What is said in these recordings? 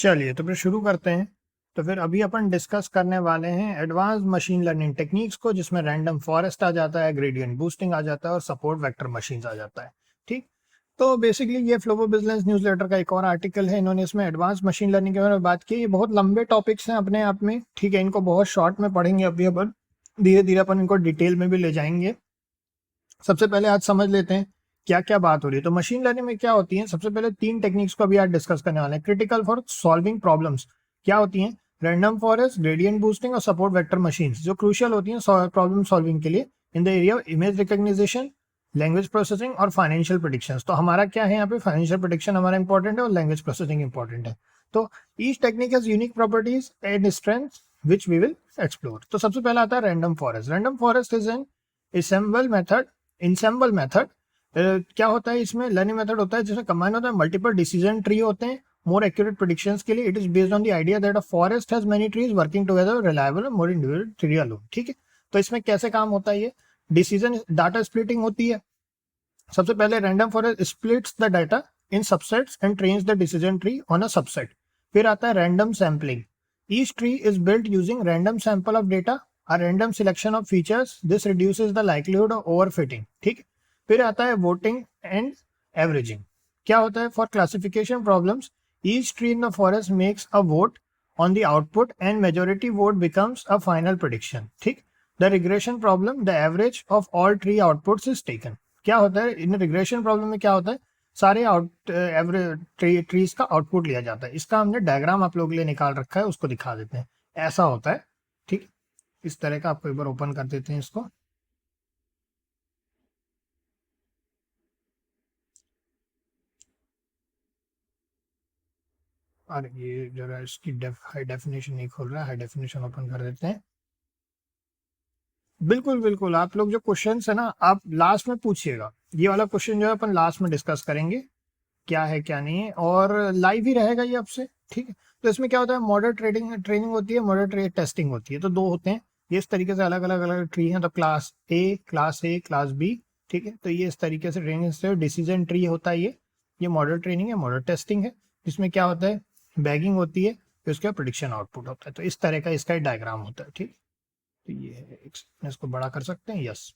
चलिए तो फिर शुरू करते हैं। तो फिर अभी अपन डिस्कस करने वाले हैं एडवांस मशीन लर्निंग टेक्निक्स को, जिसमें रैंडम फॉरेस्ट आ जाता है, ग्रेडियंट बूस्टिंग आ जाता है और सपोर्ट वेक्टर मशीन्स आ जाता है। ठीक, तो बेसिकली ये फ्लोबो बिजनेस न्यूज़लेटर का एक और आर्टिकल है। इन्होंने इसमें एडवांस मशीन लर्निंग के बारे में बात की। ये बहुत लंबे टॉपिक्स हैं अपने आप में, ठीक है, इनको बहुत शॉर्ट में पढ़ेंगे अभी अपन, धीरे धीरे अपन इनको डिटेल में भी ले जाएंगे। सबसे पहले आज समझ लेते हैं क्या क्या बात हो रही है। तो मशीन लर्निंग में क्या होती है, सबसे पहले 3 टेक्निक्स को अभी आज डिस्कस करने वाले हैं। क्रिटिकल फॉर सॉल्विंग प्रॉब्लम्स क्या होती हैं, रैंडम फॉरेस्ट, ग्रेडियंट बूस्टिंग और सपोर्ट वेक्टर मशीन्स, जो क्रूशियल होती हैं प्रॉब्लम सॉल्विंग के लिए in the area of image recognition, language processing और फाइनेंशियल प्रेडिक्शंस। तो हमारा क्या है यहाँ पे, फाइनेंशियल प्रेडिक्शन हमारा इंपॉर्टेंट है और लैंग्वेज प्रोसेसिंग इंपॉर्टेंट है। तो each technique has unique properties and strength which we will explore. तो सबसे पहला आता है random forest. Random forest is an assemble method ensemble method. क्या होता है इसमें, लर्निंग मेथड होता है जिसमें कंबाइन होता है मल्टीपल डिसीजन ट्री होते हैं मोर एक्यूरेट प्रेडिक्शंस के लिए। It is based on the idea that a forest has many trees working together reliable more individual tree alone. ठीक है, तो इसमें कैसे काम होता है, ये डिसीजन डाटा स्प्लिटिंग होती है। सबसे पहले random forest splits the data in subsets and trains the decision tree on a subset. फिर आता है random sampling. Each tree is built using random sample of data, a random selection of features. This reduces the likelihood of overfitting. ठीक, फिर आता है voting and averaging. क्या होता है, for classification problems each tree in the forest makes a vote on the output and majority vote becomes a final prediction. ठीक, the regression problem the average of all tree outputs is taken. क्या होता है इन regression problem में, क्या होता है, सारे average trees का आउटपुट लिया जाता है। इसका हमने डायग्राम आप लोगों के लिए निकाल रखा है, उसको दिखा देते हैं। ऐसा होता है, ठीक, इस तरह का आपको एक बार ओपन कर देते हैं इसको। और ये जरा इसकी हाई डेफिनेशन नहीं खोल रहा है, हाई डेफिनेशन ओपन कर देते हैं। बिल्कुल बिल्कुल, आप लोग जो क्वेश्चन है ना, आप लास्ट में पूछिएगा। ये वाला क्वेश्चन जो है अपन लास्ट में डिस्कस करेंगे, क्या है क्या नहीं है, और लाइव ही रहेगा ये आपसे। ठीक है, तो इसमें क्या होता है, मॉडल ट्रेनिंग होती है, मॉडल टेस्टिंग होती है। तो दो होते हैं ये, इस तरीके से अलग अलग अलग ट्री हैं। तो क्लास ए क्लास बी, ठीक है, तो ये इस तरीके से ट्रेनिंग से डिसीजन ट्री होता है। ये मॉडल ट्रेनिंग है, मॉडल टेस्टिंग है, जिसमें क्या होता है, बैगिंग होती है, फिर उसका प्रेडिक्शन आउटपुट होता है। तो इस तरह का इसका डायग्राम होता है। ठीक, तो ये है, इसको बड़ा कर सकते हैं, यस।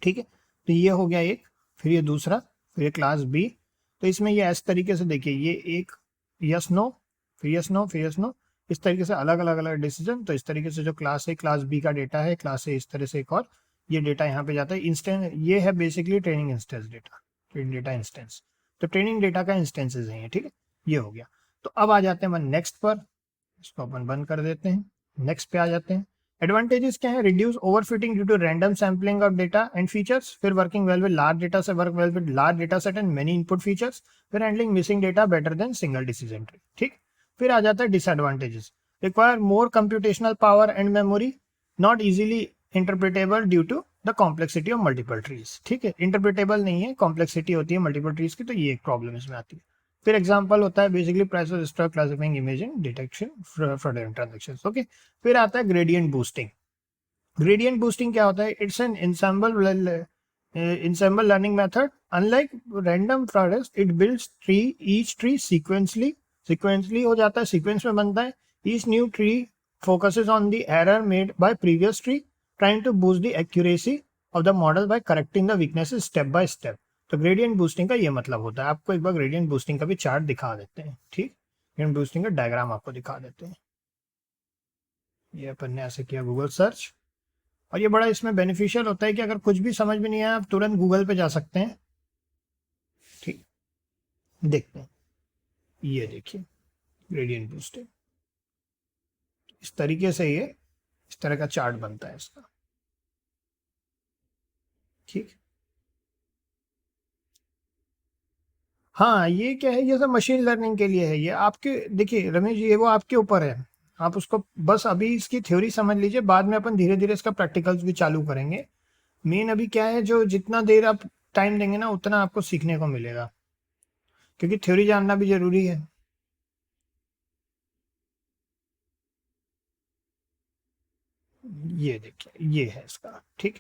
ठीक है, तो ये हो गया एक, फिर ये दूसरा, फिर ये क्लास बी। तो इसमें ये इस तरीके से देखिए, ये एक यस नो, फिर यस नो, फिर यस नो, इस तरीके से अलग अलग अलग डिसीजन। तो इस तरीके से जो क्लास ए क्लास बी का डेटा है, क्लास ए इस तरह से एक और ये डेटा यहाँ पे जाता है। इंस्टेंस ये है basically training instance data, training data instance. तो ट्रेनिंग डेटा का इंस्टेंसेस हैं ये। ठीक है, ये हो गया। तो अब आ जाते हैं अपन नेक्स्ट पर, इसको अपन बंद कर देते हैं, नेक्स्ट पे आ जाते हैं। एडवांटेजेस क्या है, reduce overfitting due to random sampling of data and features, फिर working well with large data से work well with large data set and many input features, फिर handling missing data better than single decision tree. ठीक, फिर आ जाता है disadvantages, require more computational power and memory, not easily interpretable due to the complexity of multiple trees. ठीक है, इंटरप्रिटेबल नहीं है, कॉम्प्लेक्सिटी होती है मल्टीपल ट्रीज की, तो ये एक प्रॉब्लम इसमें आती है। फिर एग्जांपल होता है basically price of stock classifying image in detection fraudulent transactions. Okay, फिर आता है ग्रेडियंट बूस्टिंग। ग्रेडियंट बूस्टिंग क्या होता है, it's an ensemble learning method. Unlike random forest, it builds each tree sequentially हो जाता है, sequence में बनता है। Each new tree focuses on the error made by previous tree, trying to boost the accuracy of the model by correcting the weaknesses step by step. तो gradient boosting का ये मतलब होता है। आपको एक बार ग्रेडियंट बूस्टिंग का भी चार्ट दिखा देते हैं। ठीक, ग्रेडियंट बूस्टिंग का डायग्राम आपको दिखा देते हैं। ये अपन ने ऐसे किया गूगल सर्च, और ये बड़ा इसमें बेनिफिशियल होता है कि अगर कुछ भी समझ में नहीं आया, आप तुरंत गूगल पे जा सकते हैं। ठीक, देखते हैं, ये देखिए ग्रेडियंट बूस्टिंग, इस तरीके से ये इस तरह का चार्ट बनता है इसका। ठीक, हाँ, ये क्या है, ये सब मशीन लर्निंग के लिए है। ये आपके देखिए रमेश जी, ये वो आपके ऊपर है, आप उसको बस अभी इसकी थ्योरी समझ लीजिए, बाद में अपन धीरे धीरे इसका प्रैक्टिकल्स भी चालू करेंगे। मेन अभी क्या है, जो जितना देर आप टाइम देंगे ना, उतना आपको सीखने को मिलेगा, क्योंकि थ्योरी जानना भी जरूरी है। ये देखिए, ये है इसका। ठीक,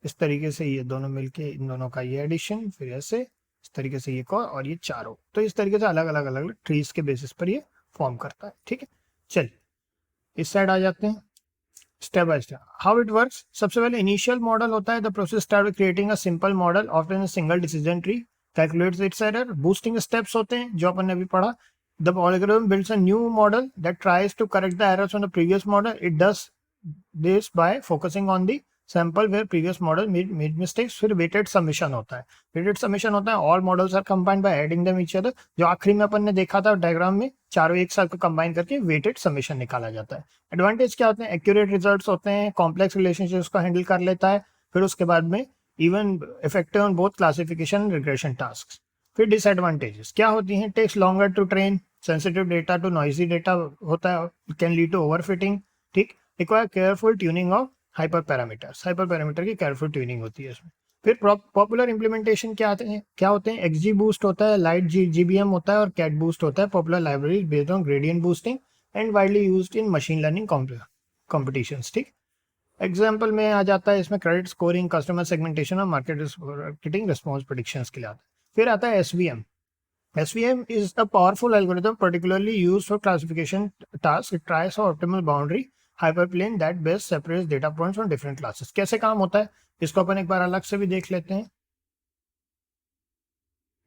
इस तरीके से ये दोनों मिलके, इन दोनों का ये एडिशन, फिर ऐसे इस तरीके से ये और ये चारों, तो इस तरीके से अलग अलग अलग ट्रीज के बेसिस पर ये फॉर्म करता है। ठीक है, चलिए इस साइड आ जाते हैं step by step how it works. सबसे पहले इनिशियल मॉडल होता है, the process start with creating a simple model often a single decision tree calculates it's error. Boosting steps होते हैं जो अपन ने अभी पढ़ा। The algorithm builds a new model that tries to correct the errors on the previous model. It does this by focusing on the sample where previous model made mistakes. फिर weighted summation होता है। weighted summation होता है all models are combined by adding them each other। जो आखिरी में अपन ने देखा था डायग्राम में, चारों एक साथ को कंबाइन करके weighted summation निकाला जाता है। एडवांटेज क्या होते हैं? एक्यूरेट रिजल्ट्स होते हैं, कॉम्प्लेक्स रिलेशनशिप्स को हैंडल कर लेता है। फिर उसके बाद में even effective on both classification and regression task. फिर डिसएडवांटेजेस क्या होती हैं? Takes longer to train, sensitive data to noisy data होता है, कैन लीड टू ओवरफिटिंग। ठीक, require careful tuning of hyperparameters, hyperparameter की केयरफुल ट्यूनिंग होती है इसमें। फिर पॉपुलर इंप्लीमेंटेशन क्या होते हैं? एक्सजी बूस्ट होता है, लाइट जीबीएम होता है और कैट बूस्ट होता है। Popular library based on gradient boosting and widely used in machine learning competitions. ठीक, एग्जाम्पल में आ जाता है इसमें क्रेडिट स्कोरिंग, कस्टमर सेगमेंटेशन और मार्केटिंग रिस्पॉन्स प्रेडिक्शंस के लिए आता है। फिर आता है SVM. SVM is a powerful algorithm particularly used for classification tasks. It tries for optimal boundary hyperplane that best separates data points from different classes. कैसे काम होता है इसको अपन एक बार अलग से भी देख लेते हैं।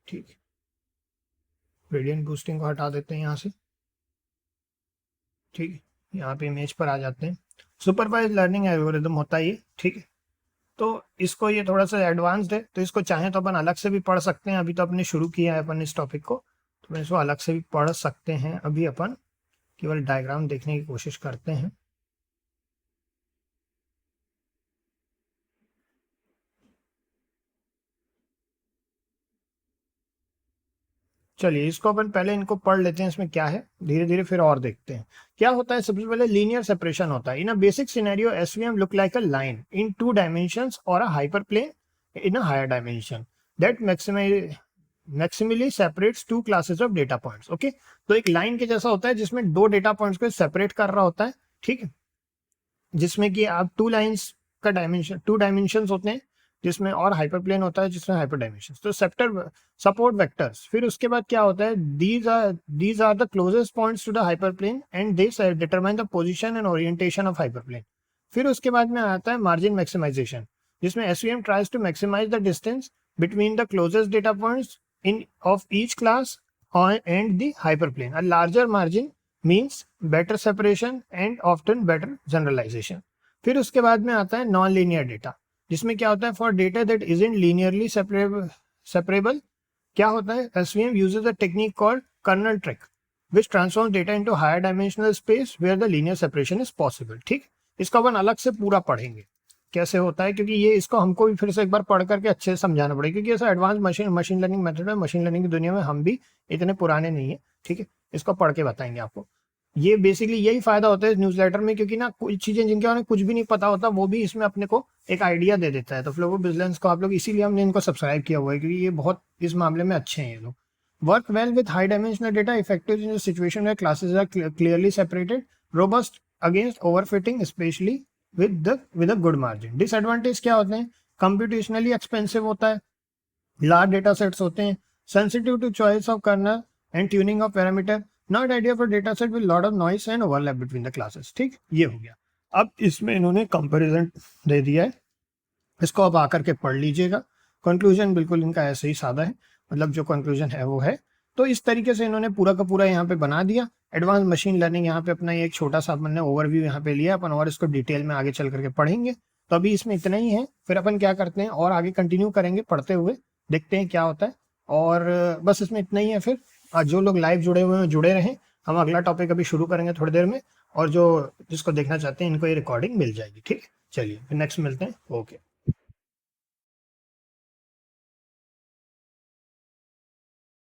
ठीक, ग्रेडियंट बूस्टिंग को हटा देते हैं यहाँ से। ठीक, यहाँ पे इमेज पर आ जाते हैं। सुपरवाइज लर्निंग एल्गोरिथम होता है ये। ठीक है, तो इसको ये थोड़ा सा एडवांस्ड है, तो इसको चाहें तो अपन अलग से भी पढ़ सकते हैं। अभी तो अपने शुरू किया है अपन इस टॉपिक को, तो इसको अलग से भी पढ़ सकते हैं। अभी अपन केवल डायग्राम देखने की कोशिश करते हैं। चलिए इसको अपन पहले इनको पढ़ लेते हैं, इसमें क्या है, धीरे धीरे फिर और देखते हैं क्या होता है। सबसे पहले लीनियर सेपरेशन होता है। In a basic scenario SVM look like a line in 2 dimensions और a hyperplane in a higher dimension that maximally separates 2 classes of data points. Okay, तो एक लाइन के जैसा होता है जिसमें 2 डेटा पॉइंट्स को सेपरेट कर रहा होता है। ठीक है, जिसमें कि आप 2 लाइंस का डायमेंशन 2 डायमेंशंस होते हैं जिसमें, और हाइपरप्लेन होता है जिसमें हाइपर डायमेंशंस। तो सपोर्ट वेक्टर्स। फिर उसके बाद क्या होता है? These are the closest points to the hyperplane and they determine the position and orientation of hyperplane. फिर उसके बाद में आता है मार्जिन मैक्सिमाइजेशन, जिसमें SVM tries to maximize the distance between the closest data points in of each class and the hyperplane. A larger margin means better separation and often better generalization. फिर उसके बाद में आता है नॉन लीनियर डेटा, जिसमें क्या होता है? For data that isn't linearly separable क्या होता है? SVM uses a technique called kernel trick which transforms data into higher dimensional space where the linear separation is possible. ठीक, इसको अपन अलग से पूरा पढ़ेंगे कैसे होता है, क्योंकि ये इसको हमको भी फिर से एक बार पढ़ करके अच्छे से समझाना पड़ेगा, क्योंकि ऐसा एडवांस मशीन लर्निंग मेथड है। मशीन लर्निंग की दुनिया में हम भी इतने पुराने नहीं है। ठीक है, इसको पढ़ के बताएंगे आपको। ये बेसिकली यही फायदा होता है न्यूज़लेटर में, क्योंकि ना कुछ चीजें जिनके बारे में कुछ भी नहीं पता होता वो भी इसमें अपने को एक आइडिया दे देता है। तो फ्लो बिजनेस को आप लोग, इसीलिए हमने इनको सब्सक्राइब किया हुआ है, क्योंकि ये बहुत इस मामले में अच्छे हैं ये लोग। Work well with high dimensional data, effective in situation where classes are clearly separated, robust against overfitting specially with a good margin. Disadvantage क्या होते हैं? कंप्यूटेशनली एक्सपेंसिव होता है, लार्ज डेटा सेट्स होते हैं, sensitive to choice of kernel and tuning of parameter, not ideal for data set with lot of noise and overlap between the classes. ठीक, ये हो गया। अब इसमें इन्होंने कंपैरिजन दे दिया है, इसको अब आकर के पढ़ लीजिएगा। कंक्लूजन बिल्कुल इनका ऐसे ही सादा है, मतलब जो कंक्लूजन है वो है। तो इस तरीके से इन्होंने पूरा का पूरा यहाँ पे बना दिया एडवांस मशीन लर्निंग। यहाँ पे अपना एक छोटा सा अपन ने ओवरव्यू यहाँ पे लिया अपन, और इसको डिटेल में आगे चल करके पढ़ेंगे। तो अभी इसमें इतना ही है, फिर अपन क्या करते हैं और आगे कंटिन्यू करेंगे पढ़ते हुए, देखते हैं क्या होता है। और बस इसमें इतना ही है। फिर जो लोग लाइव जुड़े हुए हैं जुड़े रहें, हम अगला टॉपिक अभी शुरू करेंगे थोड़ी देर में, और जो जिसको देखना चाहते हैं इनको ये रिकॉर्डिंग मिल जाएगी। ठीक, चलिए फिर नेक्स्ट मिलते हैं। ओके।